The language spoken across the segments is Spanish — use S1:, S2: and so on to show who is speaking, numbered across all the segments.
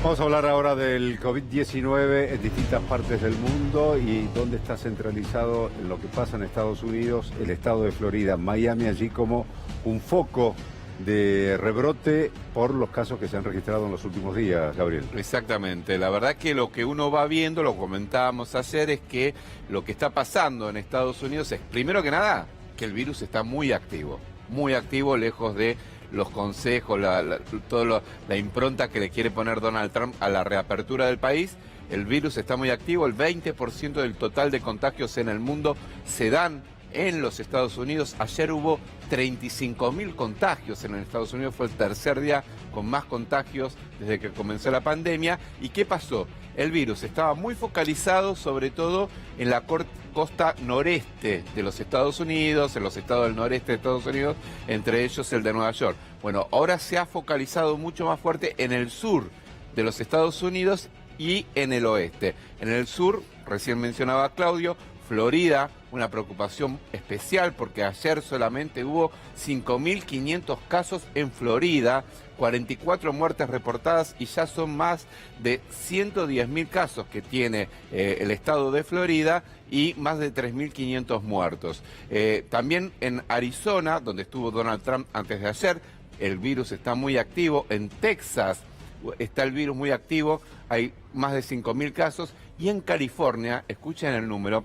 S1: Vamos a hablar ahora del COVID-19 en distintas partes del mundo y dónde está centralizado en lo que pasa en Estados Unidos, el estado de Florida, Miami, allí como un foco de rebrote por los casos que se han registrado en los últimos días, Gabriel.
S2: Exactamente, la verdad que lo que uno va viendo, lo comentábamos ayer, es que lo que está pasando en Estados Unidos es, primero que nada, que el virus está muy activo, lejos de los consejos, toda la impronta que le quiere poner Donald Trump a la reapertura del país. El virus está muy activo, el 20% del total de contagios en el mundo se dan en los Estados Unidos. Ayer hubo 35.000 contagios en los Estados Unidos, fue el tercer día con más contagios desde que comenzó la pandemia. ¿Y qué pasó? El virus estaba muy focalizado sobre todo en la costa noreste de los Estados Unidos, en los estados del noreste de Estados Unidos, entre ellos el de Nueva York. Bueno, ahora se ha focalizado mucho más fuerte en el sur de los Estados Unidos y en el oeste. En el sur, recién mencionaba Claudio, Florida, una preocupación especial porque ayer solamente hubo 5.500 casos en Florida, 44 muertes reportadas y ya son más de 110.000 casos que tiene el estado de Florida y más de 3.500 muertos. También en Arizona, donde estuvo Donald Trump antes de ayer, el virus está muy activo. En Texas está el virus muy activo, hay más de 5.000 casos. Y en California, escuchen el número,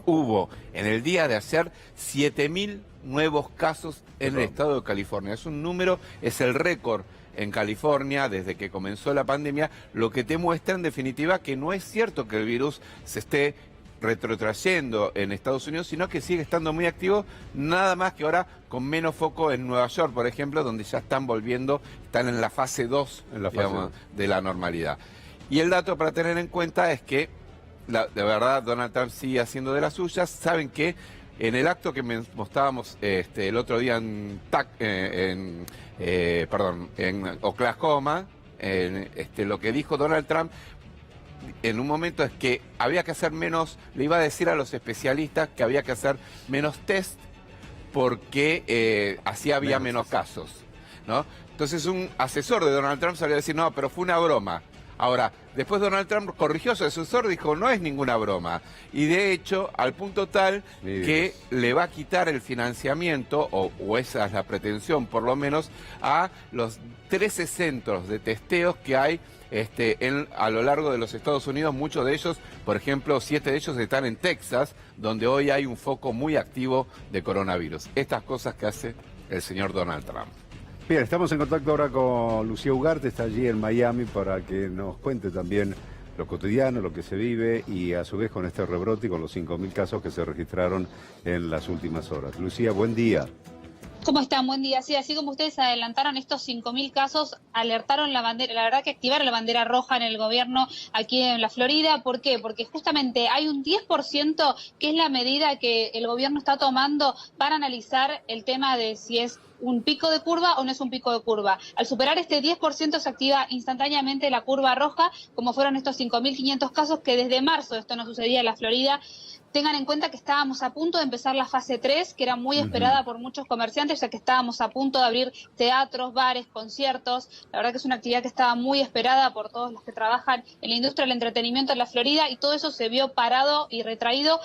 S2: hubo en el día de ayer 7.000 nuevos casos en el estado de California. Es un número, es el récord en California desde que comenzó la pandemia, lo que te muestra en definitiva que no es cierto que el virus se esté retrotrayendo en Estados Unidos, sino que sigue estando muy activo, nada más que ahora con menos foco en Nueva York, por ejemplo, donde ya están volviendo, están en la fase 2 digamos, de la normalidad. Y el dato para tener en cuenta es que de verdad Donald Trump sigue haciendo de las suyas. Saben que en el acto que mostrábamos el otro día en Oklahoma, lo que dijo Donald Trump en un momento es que había que hacer menos, le iba a decir a los especialistas que había que hacer menos test porque así había menos casos, ¿no? Entonces un asesor de Donald Trump salió a decir, no, pero fue una broma. Ahora, después Donald Trump corrigió a su asesor, dijo, no es ninguna broma. Y de hecho, al punto tal que le va a quitar el financiamiento, o esa es la pretensión por lo menos, a los 13 centros de testeos que hay a lo largo de los Estados Unidos. Muchos de ellos, por ejemplo, 7 de ellos están en Texas, donde hoy hay un foco muy activo de coronavirus. Estas cosas que hace el señor Donald Trump.
S1: Bien, estamos en contacto ahora con Lucía Ugarte, está allí en Miami para que nos cuente también lo cotidiano, lo que se vive y a su vez con este rebrote y con los 5.000 casos que se registraron en las últimas horas. Lucía, buen día.
S3: ¿Cómo están? Buen día. Sí, así como ustedes adelantaron, estos 5.000 casos alertaron la bandera, la verdad que activaron la bandera roja en el gobierno aquí en la Florida. ¿Por qué? Porque justamente hay un 10% que es la medida que el gobierno está tomando para analizar el tema de si es un pico de curva o no es un pico de curva. Al superar este 10% se activa instantáneamente la curva roja, como fueron estos 5.500 casos que desde marzo esto no sucedía en la Florida. Tengan en cuenta que estábamos a punto de empezar la fase 3, que era muy esperada por muchos comerciantes, ya que estábamos a punto de abrir teatros, bares, conciertos. La verdad que es una actividad que estaba muy esperada por todos los que trabajan en la industria del entretenimiento en la Florida, y todo eso se vio parado y retraído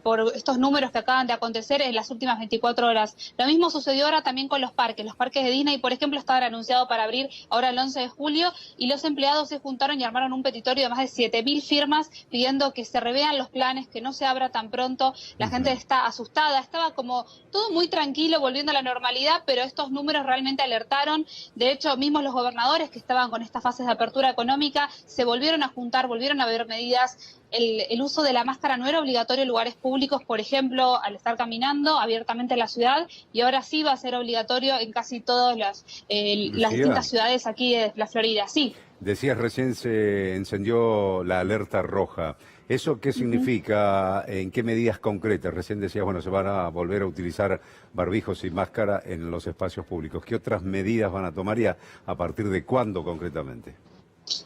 S3: por estos números que acaban de acontecer en las últimas 24 horas. Lo mismo sucedió ahora también con los parques. Los parques de Disney, por ejemplo, estaban anunciados para abrir ahora el 11 de julio y los empleados se juntaron y armaron un petitorio de más de 7.000 firmas pidiendo que se revean los planes, que no se abra tan pronto. La gente está asustada, estaba como todo muy tranquilo, volviendo a la normalidad, pero estos números realmente alertaron. De hecho, mismos los gobernadores que estaban con estas fases de apertura económica se volvieron a juntar, volvieron a ver medidas. El uso de la máscara no era obligatorio en lugares públicos, por ejemplo, al estar caminando abiertamente en la ciudad, y ahora sí va a ser obligatorio en casi todas las distintas ciudades aquí de la Florida. Sí.
S1: Decías recién se encendió la alerta roja. ¿Eso qué significa? ¿En qué medidas concretas? Recién decías, bueno, se van a volver a utilizar barbijos y máscara en los espacios públicos. ¿Qué otras medidas van a tomar y a partir de cuándo concretamente?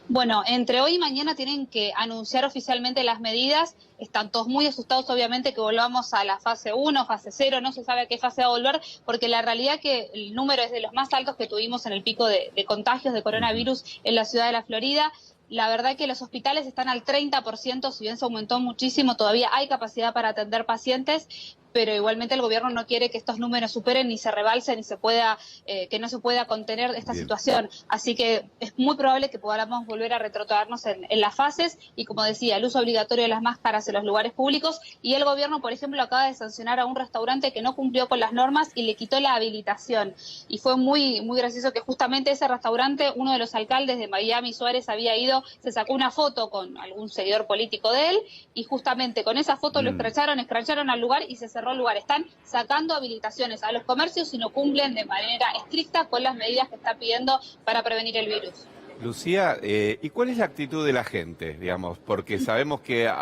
S3: Bueno, entre hoy y mañana tienen que anunciar oficialmente las medidas. Están todos muy asustados, obviamente, que volvamos a la fase 1, fase 0, no se sabe a qué fase va a volver, porque la realidad es que el número es de los más altos que tuvimos en el pico de contagios de coronavirus en la ciudad de la Florida. La verdad que los hospitales están al 30%, si bien se aumentó muchísimo, todavía hay capacidad para atender pacientes, pero igualmente el gobierno no quiere que estos números superen ni se rebalsen, ni se pueda, que no se pueda contener esta situación. Así que es muy probable que podamos volver a retrotraernos en las fases y, como decía, el uso obligatorio de las máscaras en los lugares públicos. Y el gobierno, por ejemplo, acaba de sancionar a un restaurante que no cumplió con las normas y le quitó la habilitación. Y fue muy, muy gracioso que justamente ese restaurante, uno de los alcaldes de Miami, Suárez, había ido, se sacó una foto con algún seguidor político de él y justamente con esa foto lo escracharon al lugar y se cerró el lugar. Están sacando habilitaciones a los comercios si no cumplen de manera estricta con las medidas que está pidiendo para prevenir el virus.
S2: Lucía, ¿y cuál es la actitud de la gente, digamos? Porque sabemos que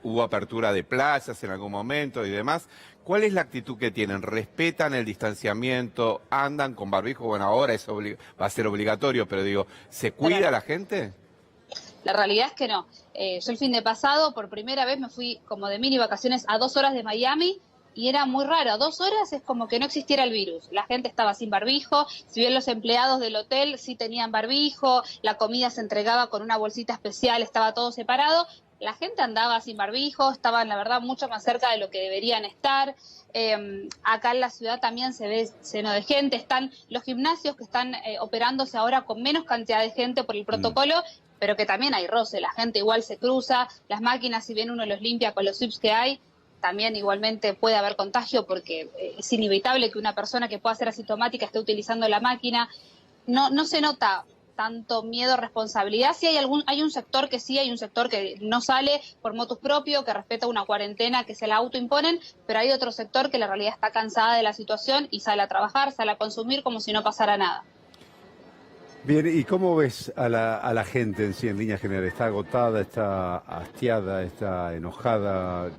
S2: hubo apertura de plazas en algún momento y demás. ¿Cuál es la actitud que tienen? ¿Respetan el distanciamiento? ¿Andan con barbijo? Bueno, ahora va a ser obligatorio, pero digo, ¿se cuida la gente?
S3: La realidad es que no. Yo el fin de pasado, por primera vez, me fui como de mini vacaciones a 2 horas de Miami y era muy raro. 2 horas es como que no existiera el virus. La gente estaba sin barbijo, si bien los empleados del hotel sí tenían barbijo, la comida se entregaba con una bolsita especial, estaba todo separado. La gente andaba sin barbijo, estaban, la verdad, mucho más cerca de lo que deberían estar. Acá en la ciudad también se ve lleno de gente. Están los gimnasios que están operándose ahora con menos cantidad de gente por el protocolo, pero que también hay roce. La gente igual se cruza. Las máquinas, si bien uno los limpia con los sweeps que hay, también igualmente puede haber contagio porque es inevitable que una persona que pueda ser asintomática esté utilizando la máquina. No se nota tanto miedo, responsabilidad. Sí hay un sector que sí, hay un sector que no sale por motus propio, que respeta una cuarentena, que se la autoimponen, pero hay otro sector que la realidad está cansada de la situación y sale a trabajar, sale a consumir como si no pasara nada.
S1: Bien, ¿y cómo ves a la gente en sí, en líneas generales? ¿Está agotada, está hastiada, está enojada,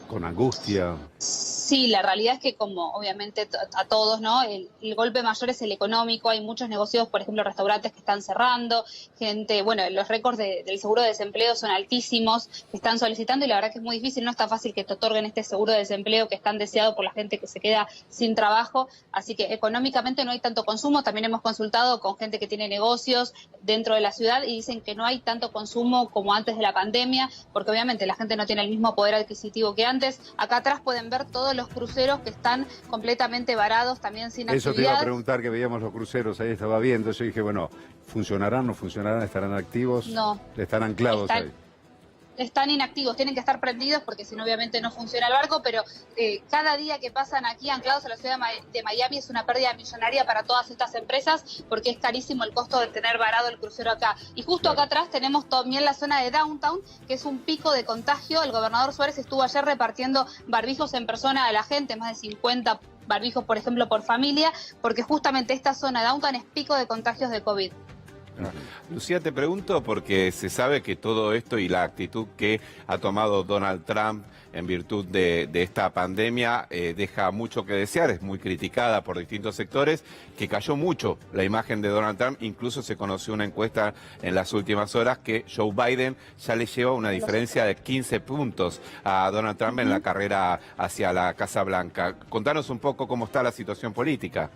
S1: con angustia?
S3: Sí, la realidad es que como obviamente a todos, ¿no? El golpe mayor es el económico. Hay muchos negocios, por ejemplo, restaurantes que están cerrando, gente, bueno, los récords del seguro de desempleo son altísimos, que están solicitando y la verdad que es muy difícil, no es tan fácil que te otorguen este seguro de desempleo que es tan deseado por la gente que se queda sin trabajo, así que económicamente no hay tanto consumo. También hemos consultado con gente que tiene negocios dentro de la ciudad y dicen que no hay tanto consumo como antes de la pandemia, porque obviamente la gente no tiene el mismo poder adquisitivo que antes. Acá atrás pueden ver todos los cruceros que están completamente varados, también sin actividad.
S1: Eso te iba a preguntar, que veíamos los cruceros, ahí estaba viendo, yo dije, bueno, ¿funcionarán, no funcionarán, estarán activos?
S3: No.
S1: ¿Estarán anclados ahí?
S3: Están inactivos, tienen que estar prendidos porque si no obviamente no funciona el barco, pero cada día que pasan aquí anclados a la ciudad de Miami es una pérdida millonaria para todas estas empresas porque es carísimo el costo de tener varado el crucero acá. Y justo acá atrás tenemos también la zona de Downtown, que es un pico de contagio. El gobernador Suárez estuvo ayer repartiendo barbijos en persona a la gente, más de 50 barbijos, por ejemplo, por familia, porque justamente esta zona de Downtown es pico de contagios de COVID.
S2: Lucía, te pregunto porque se sabe que todo esto y la actitud que ha tomado Donald Trump en virtud de esta pandemia deja mucho que desear, es muy criticada por distintos sectores, que cayó mucho la imagen de Donald Trump. Incluso se conoció una encuesta en las últimas horas que Joe Biden ya le lleva una diferencia de 15 puntos a Donald Trump en la carrera hacia la Casa Blanca. Contanos un poco cómo está la situación política.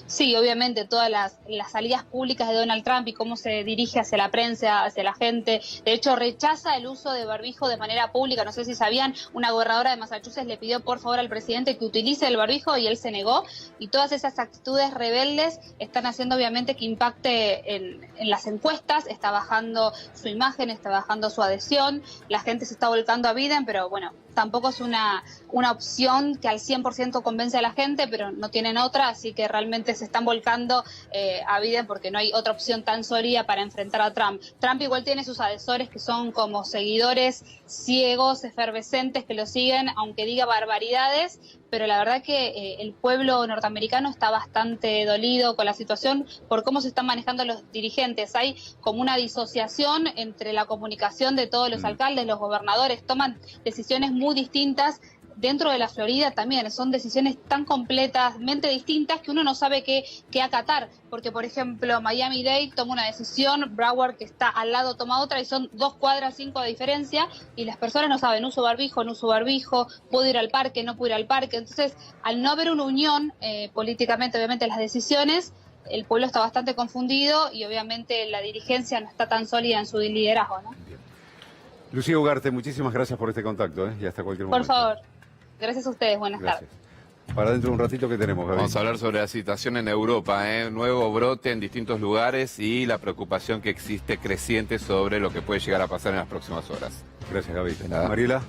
S3: Sí, obviamente todas las salidas públicas de Donald Trump y cómo se dirige hacia la prensa, hacia la gente. De hecho, rechaza el uso de barbijo de manera pública. No sé si sabían, una gobernadora de Massachusetts le pidió por favor al presidente que utilice el barbijo y él se negó. Y todas esas actitudes rebeldes están haciendo obviamente que impacte en las encuestas. Está bajando su imagen, está bajando su adhesión. La gente se está volcando a Biden, pero bueno, tampoco es una opción que al 100% convence a la gente, pero no tienen otra, así que realmente se están volcando a Biden porque no hay otra opción tan sólida para enfrentar a Trump. Trump igual tiene sus adhesores que son como seguidores ciegos, efervescentes, que lo siguen, aunque diga barbaridades, pero la verdad que el pueblo norteamericano está bastante dolido con la situación por cómo se están manejando los dirigentes. Hay como una disociación entre la comunicación de todos los alcaldes, los gobernadores, toman decisiones muy distintas dentro de la Florida también son decisiones tan completamente distintas que uno no sabe qué acatar, porque por ejemplo Miami-Dade toma una decisión, Broward, que está al lado, toma otra, y son 2 cuadras 5 de diferencia, y las personas no saben, uso barbijo, no uso barbijo, puedo ir al parque, no puedo ir al parque. Entonces, al no haber una unión políticamente, obviamente, las decisiones, el pueblo está bastante confundido y obviamente la dirigencia no está tan sólida en su liderazgo, ¿no?
S1: Lucía Ugarte, muchísimas gracias por este contacto, y hasta cualquier momento.
S3: Por favor. Gracias a ustedes. Buenas tardes.
S1: Para dentro de un ratito, ¿qué tenemos, Gaby?
S2: Vamos a hablar sobre la situación en Europa, nuevo brote en distintos lugares y la preocupación que existe creciente sobre lo que puede llegar a pasar en las próximas horas.
S1: Gracias, Gaby. Mariela.